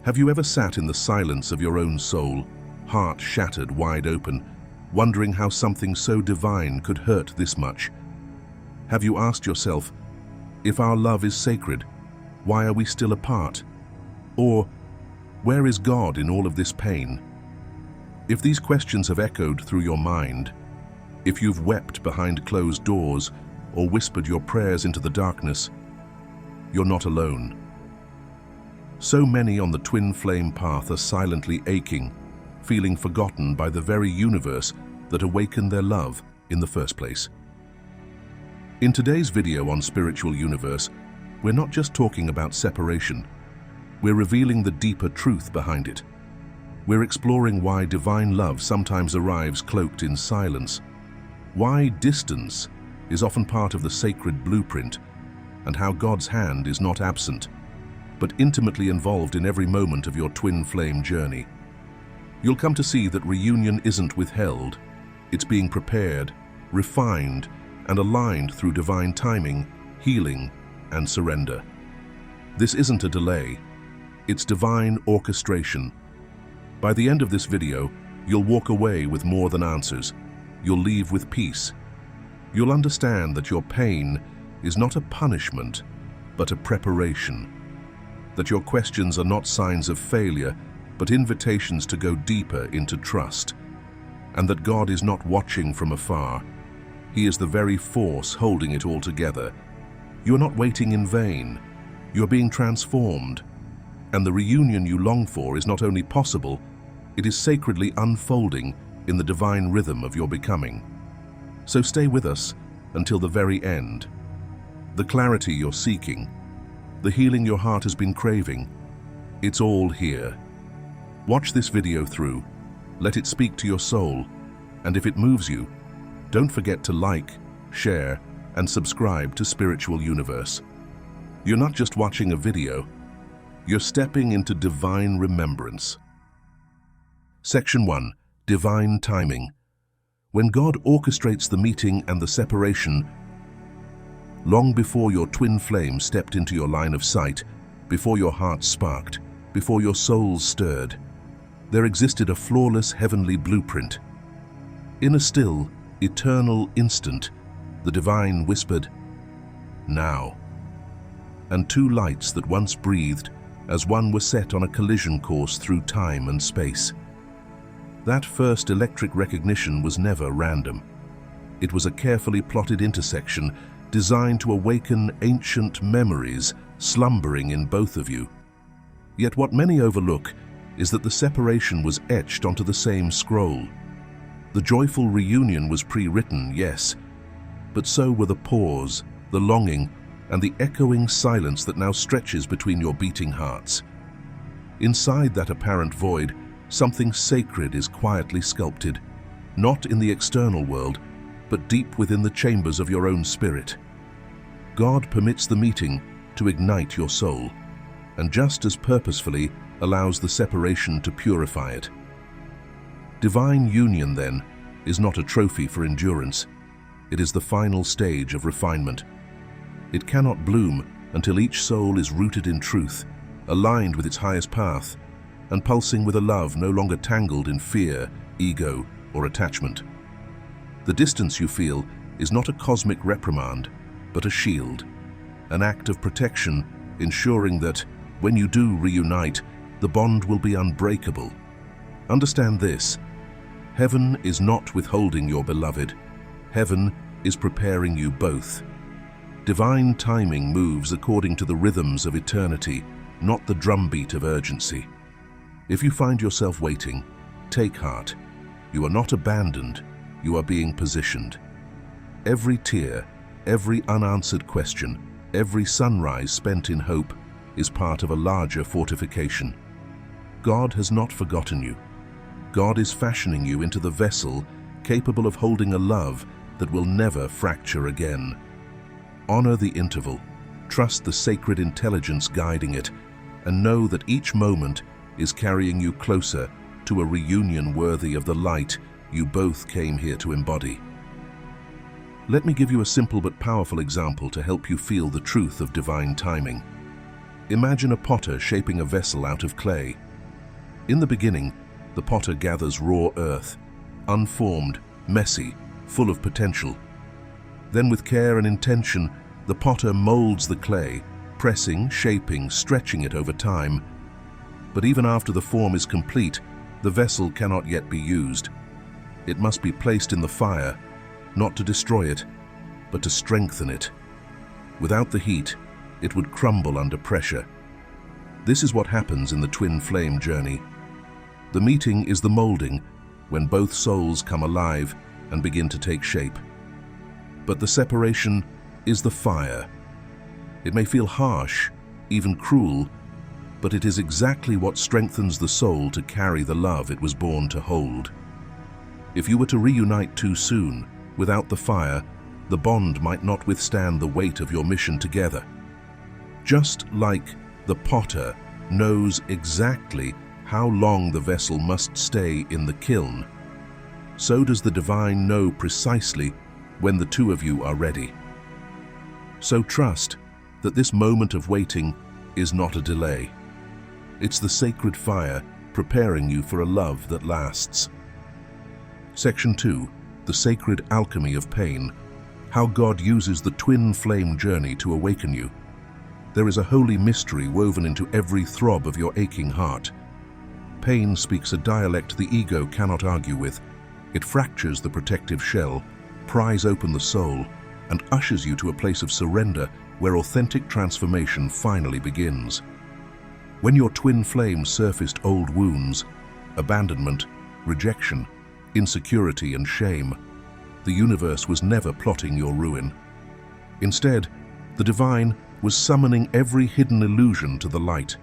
Have you ever sat in the silence of your own soul, heart shattered wide open, wondering how something so divine could hurt this much? Have you asked yourself, if our love is sacred, why are we still apart? Or, where is God in all of this pain? If these questions have echoed through your mind, if you've wept behind closed doors or whispered your prayers into the darkness, you're not alone. So many on the twin flame path are silently aching, feeling forgotten by the very universe that awakened their love in the first place. In today's video on Spiritual Universe, we're not just talking about separation, we're revealing the deeper truth behind it. We're exploring why divine love sometimes arrives cloaked in silence, why distance is often part of the sacred blueprint, and how God's hand is not absent, but intimately involved in every moment of your twin flame journey. You'll come to see that reunion isn't withheld, it's being prepared, refined, and aligned through divine timing, healing, and surrender. This isn't a delay, it's divine orchestration. By the end of this video, you'll walk away with more than answers. You'll leave with peace. You'll understand that your pain is not a punishment, but a preparation. That your questions are not signs of failure, but invitations to go deeper into trust. And that God is not watching from afar. He is the very force holding it all together. You are not waiting in vain. You are being transformed. And the reunion you long for is not only possible, it is sacredly unfolding in the divine rhythm of your becoming. So stay with us until the very end. The clarity you're seeking, the healing your heart has been craving, it's all here. Watch this video through, let it speak to your soul, and if it moves you, don't forget to like, share, and subscribe to Spiritual Universe. You're not just watching a video, you're stepping into divine remembrance. Section 1. Divine Timing. When God orchestrates the meeting and the separation, long before your twin flame stepped into your line of sight, before your heart sparked, before your soul stirred, there existed a flawless heavenly blueprint. In a still, eternal instant, the divine whispered, "Now." And two lights that once breathed as one were set on a collision course through time and space. That first electric recognition was never random. It was a carefully plotted intersection designed to awaken ancient memories slumbering in both of you. Yet what many overlook is that the separation was etched onto the same scroll. The joyful reunion was pre-written, yes, but so were the pause, the longing, and the echoing silence that now stretches between your beating hearts. Inside that apparent void, something sacred is quietly sculpted, not in the external world, but deep within the chambers of your own spirit. God permits the meeting to ignite your soul, and just as purposefully allows the separation to purify it. Divine union, then, is not a trophy for endurance. It is the final stage of refinement. It cannot bloom until each soul is rooted in truth, aligned with its highest path, and pulsing with a love no longer tangled in fear, ego, or attachment. The distance you feel is not a cosmic reprimand, but a shield, an act of protection, ensuring that, when you do reunite, the bond will be unbreakable. Understand this: heaven is not withholding your beloved. Heaven is preparing you both. Divine timing moves according to the rhythms of eternity, not the drumbeat of urgency. If you find yourself waiting, take heart. You are not abandoned, you are being positioned. Every tear, every unanswered question, every sunrise spent in hope is part of a larger fortification. God has not forgotten you. God is fashioning you into the vessel capable of holding a love that will never fracture again. Honor the interval, trust the sacred intelligence guiding it, and know that each moment is carrying you closer to a reunion worthy of the light you both came here to embody. Let me give you a simple but powerful example to help you feel the truth of divine timing. Imagine a potter shaping a vessel out of clay. In the beginning, the potter gathers raw earth, unformed, messy, full of potential. Then with care and intention, the potter molds the clay, pressing, shaping, stretching it over time. But even after the form is complete, the vessel cannot yet be used. It must be placed in the fire, not to destroy it, but to strengthen it. Without the heat, it would crumble under pressure. This is what happens in the twin flame journey. The meeting is the molding, when both souls come alive and begin to take shape. But the separation is the fire. It may feel harsh, even cruel, but it is exactly what strengthens the soul to carry the love it was born to hold. If you were to reunite too soon, without the fire, the bond might not withstand the weight of your mission together. Just like the potter knows exactly how long the vessel must stay in the kiln, so does the divine know precisely when the two of you are ready. So trust that this moment of waiting is not a delay. It's the sacred fire preparing you for a love that lasts. Section 2. The Sacred Alchemy of Pain. How God uses the twin flame journey to awaken you. There is a holy mystery woven into every throb of your aching heart. Pain speaks a dialect the ego cannot argue with. It fractures the protective shell, pries open the soul, and ushers you to a place of surrender where authentic transformation finally begins. When your twin flame surfaced old wounds, abandonment, rejection, insecurity, and shame, the universe was never plotting your ruin. Instead, the divine was summoning every hidden illusion to the light.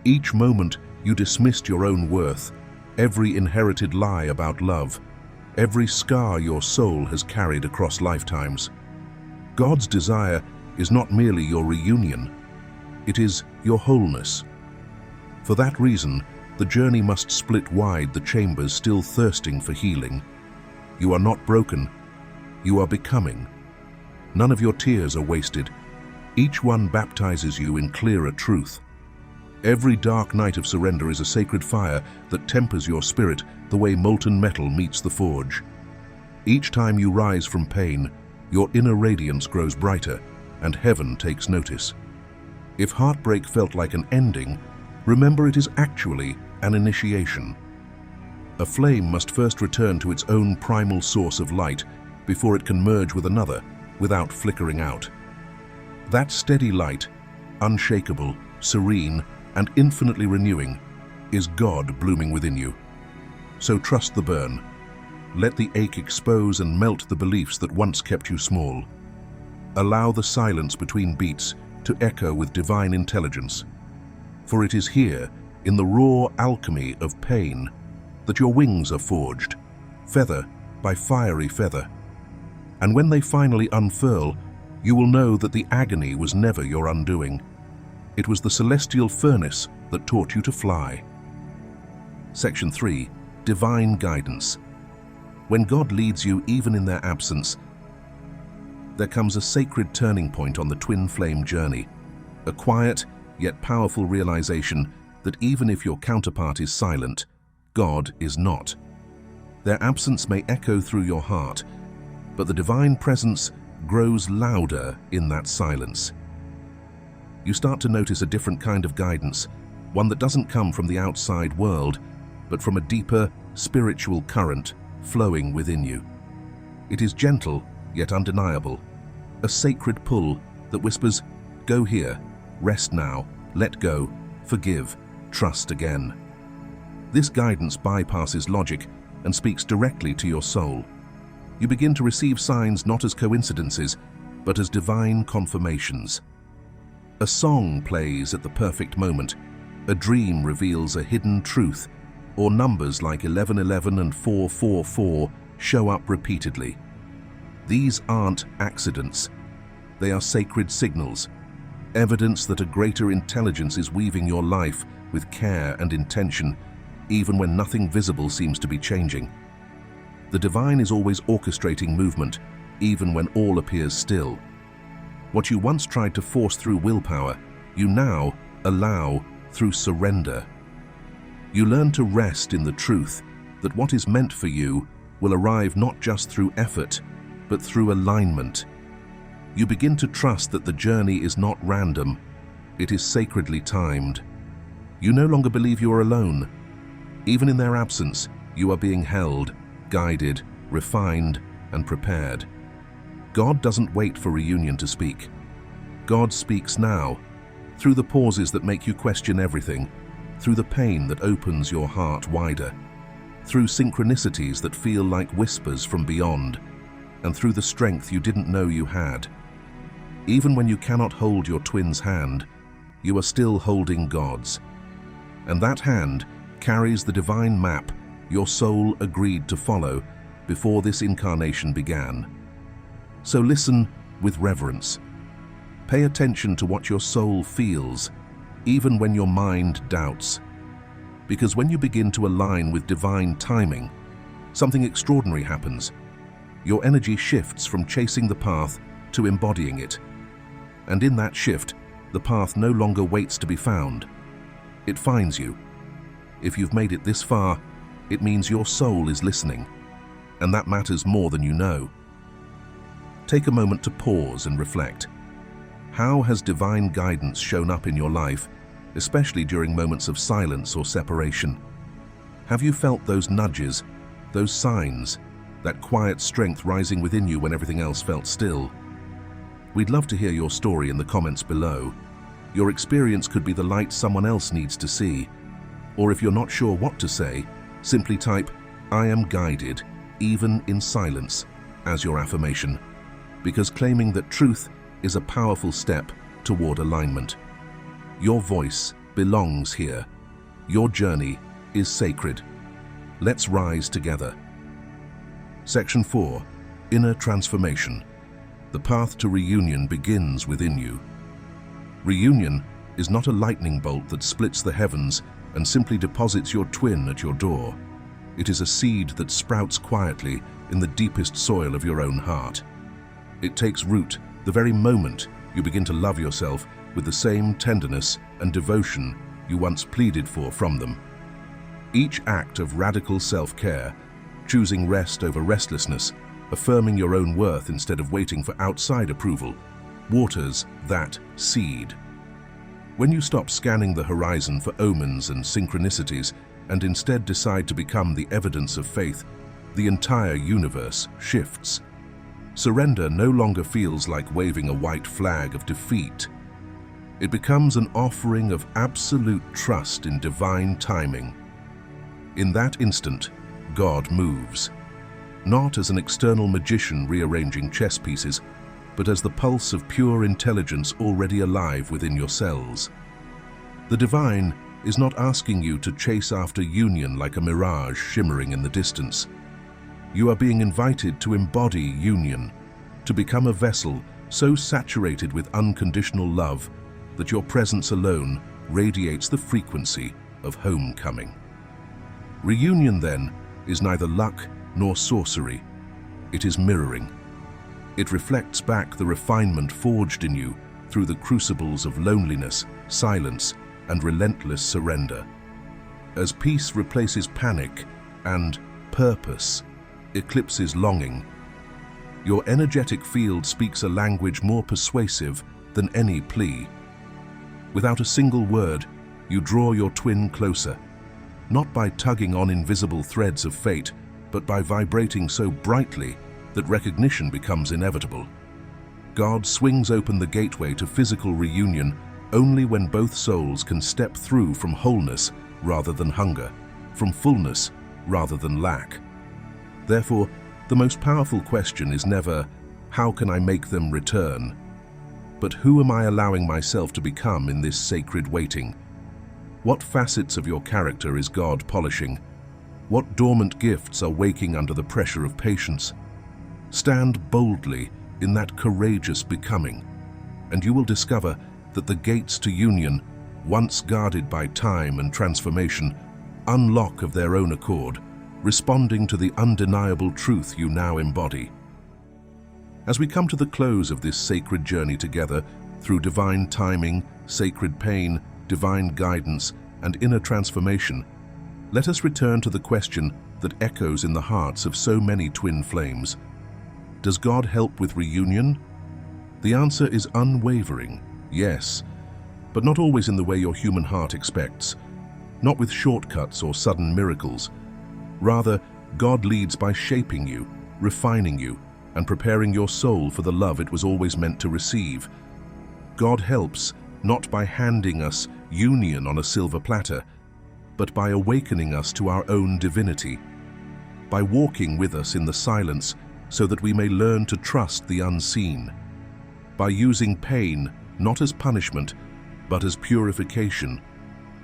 Each moment you dismissed your own worth, every inherited lie about love, every scar your soul has carried across lifetimes. God's desire is not merely your reunion, it is your wholeness. For that reason, the journey must split wide the chambers still thirsting for healing. You are not broken, you are becoming. None of your tears are wasted. Each one baptizes you in clearer truth. Every dark night of surrender is a sacred fire that tempers your spirit the way molten metal meets the forge. Each time you rise from pain, your inner radiance grows brighter, and heaven takes notice. If heartbreak felt like an ending, remember it is actually an initiation. A flame must first return to its own primal source of light before it can merge with another without flickering out. That steady light, unshakable, serene, and infinitely renewing, is God blooming within you. So trust the burn. Let the ache expose and melt the beliefs that once kept you small. Allow the silence between beats to echo with divine intelligence. For it is here, in the raw alchemy of pain, that your wings are forged, feather by fiery feather. And when they finally unfurl, you will know that the agony was never your undoing. It was the celestial furnace that taught you to fly. Section 3. Divine Guidance. When God leads you even in their absence, there comes a sacred turning point on the twin flame journey, a quiet yet powerful realization that even if your counterpart is silent, God is not. Their absence may echo through your heart, but the divine presence grows louder in that silence. You start to notice a different kind of guidance, one that doesn't come from the outside world, but from a deeper, spiritual current flowing within you. It is gentle, yet undeniable, a sacred pull that whispers, "Go here, rest now, let go, forgive, trust again." This guidance bypasses logic and speaks directly to your soul. You begin to receive signs not as coincidences, but as divine confirmations. A song plays at the perfect moment, a dream reveals a hidden truth, or numbers like 1111 and 444 show up repeatedly. These aren't accidents. They are sacred signals, evidence that a greater intelligence is weaving your life with care and intention, even when nothing visible seems to be changing. The divine is always orchestrating movement, even when all appears still. What you once tried to force through willpower, you now, allow through surrender. You learn to rest in the truth that what is meant for you will arrive not just through effort, but through alignment. You begin to trust that the journey is not random, it is sacredly timed. You no longer believe you are alone. Even in their absence, you are being held, guided, refined, and prepared. God doesn't wait for reunion to speak. God speaks now, through the pauses that make you question everything, through the pain that opens your heart wider, through synchronicities that feel like whispers from beyond, and through the strength you didn't know you had. Even when you cannot hold your twin's hand, you are still holding God's. And that hand carries the divine map your soul agreed to follow before this incarnation began. So listen with reverence. Pay attention to what your soul feels, even when your mind doubts. Because when you begin to align with divine timing, something extraordinary happens. Your energy shifts from chasing the path to embodying it. And in that shift, the path no longer waits to be found. It finds you. If you've made it this far, it means your soul is listening, and that matters more than you know. Take a moment to pause and reflect. How has divine guidance shown up in your life, especially during moments of silence or separation? Have you felt those nudges, those signs, that quiet strength rising within you when everything else felt still? We'd love to hear your story in the comments below. Your experience could be the light someone else needs to see. Or if you're not sure what to say, simply type, "I am guided, even in silence," as your affirmation. Because claiming that truth is a powerful step toward alignment. Your voice belongs here. Your journey is sacred. Let's rise together. Section 4. Inner Transformation. The path to reunion begins within you. Reunion is not a lightning bolt that splits the heavens and simply deposits your twin at your door. It is a seed that sprouts quietly in the deepest soil of your own heart. It takes root the very moment you begin to love yourself with the same tenderness and devotion you once pleaded for from them. Each act of radical self-care, choosing rest over restlessness, affirming your own worth instead of waiting for outside approval, waters that seed. When you stop scanning the horizon for omens and synchronicities and instead decide to become the evidence of faith, the entire universe shifts. Surrender no longer feels like waving a white flag of defeat. It becomes an offering of absolute trust in divine timing. In that instant, God moves. Not as an external magician rearranging chess pieces, but as the pulse of pure intelligence already alive within your cells. The divine is not asking you to chase after union like a mirage shimmering in the distance. You are being invited to embody union, to become a vessel so saturated with unconditional love that your presence alone radiates the frequency of homecoming. Reunion, then, is neither luck nor sorcery. It is mirroring. It reflects back the refinement forged in you through the crucibles of loneliness, silence, and relentless surrender. As peace replaces panic and purpose eclipses longing, your energetic field speaks a language more persuasive than any plea. Without a single word, you draw your twin closer, not by tugging on invisible threads of fate, but by vibrating so brightly that recognition becomes inevitable. God swings open the gateway to physical reunion only when both souls can step through from wholeness rather than hunger, from fullness rather than lack. Therefore, the most powerful question is never, how can I make them return? But who am I allowing myself to become in this sacred waiting? What facets of your character is God polishing? What dormant gifts are waking under the pressure of patience? Stand boldly in that courageous becoming, and you will discover that the gates to union, once guarded by time and transformation, unlock of their own accord, responding to the undeniable truth you now embody. As we come to the close of this sacred journey together, through divine timing, sacred pain, divine guidance, and inner transformation, let us return to the question that echoes in the hearts of so many twin flames. Does God help with reunion? The answer is unwavering, yes, but not always in the way your human heart expects, not with shortcuts or sudden miracles. Rather, God leads by shaping you, refining you, and preparing your soul for the love it was always meant to receive. God helps not by handing us union on a silver platter, but by awakening us to our own divinity, by walking with us in the silence so that we may learn to trust the unseen, by using pain not as punishment, but as purification,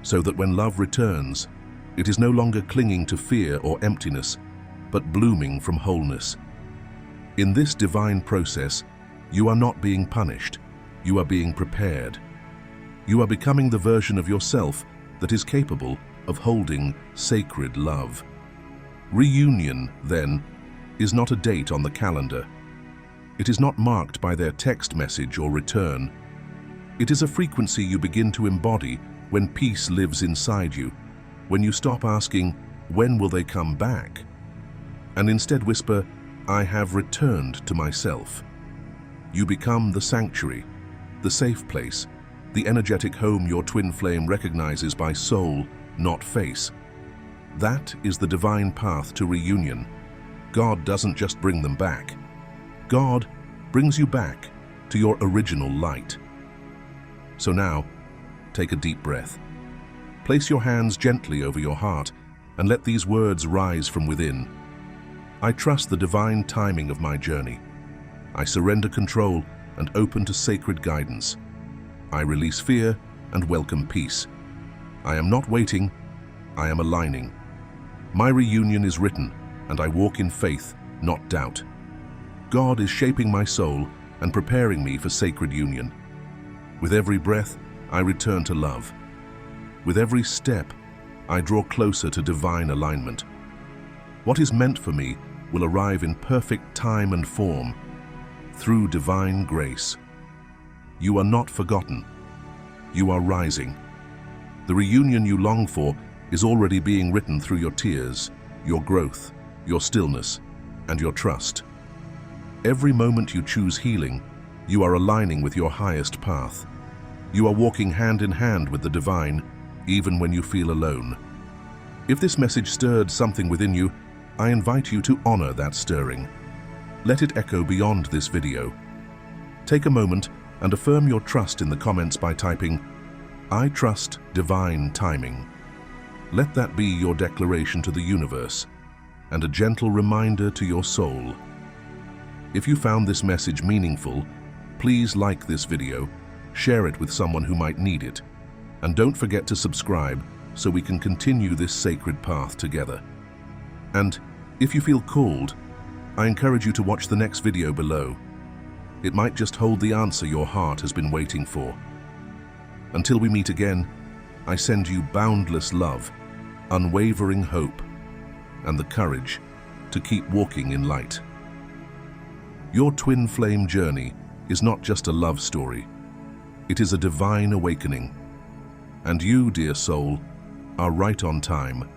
so that when love returns, it is no longer clinging to fear or emptiness, but blooming from wholeness. In this divine process, you are not being punished, you are being prepared. You are becoming the version of yourself that is capable of holding sacred love. Reunion, then, is not a date on the calendar. It is not marked by their text message or return. It is a frequency you begin to embody when peace lives inside you, when you stop asking, "When will they come back?" and instead whisper, "I have returned to myself." You become the sanctuary, the safe place, the energetic home your twin flame recognizes by soul, not face. That is the divine path to reunion. God doesn't just bring them back. God brings you back to your original light. So now, take a deep breath. Place your hands gently over your heart and let these words rise from within. I trust the divine timing of my journey. I surrender control and open to sacred guidance. I release fear and welcome peace. I am not waiting, I am aligning. My reunion is written, and I walk in faith, not doubt. God is shaping my soul and preparing me for sacred union. With every breath, I return to love. With every step, I draw closer to divine alignment. What is meant for me will arrive in perfect time and form, through divine grace. You are not forgotten. You are rising. The reunion you long for is already being written through your tears, your growth, your stillness, and your trust. Every moment you choose healing, you are aligning with your highest path. You are walking hand in hand with the divine, even when you feel alone. If this message stirred something within you, I invite you to honor that stirring. Let it echo beyond this video. Take a moment and affirm your trust in the comments by typing, "I trust divine timing." Let that be your declaration to the universe and a gentle reminder to your soul. If you found this message meaningful, please like this video, share it with someone who might need it, and don't forget to subscribe so we can continue this sacred path together. And if you feel called, I encourage you to watch the next video below. It might just hold the answer your heart has been waiting for. Until we meet again, I send you boundless love, unwavering hope, and the courage to keep walking in light. Your twin flame journey is not just a love story. It is a divine awakening. And you, dear soul, are right on time.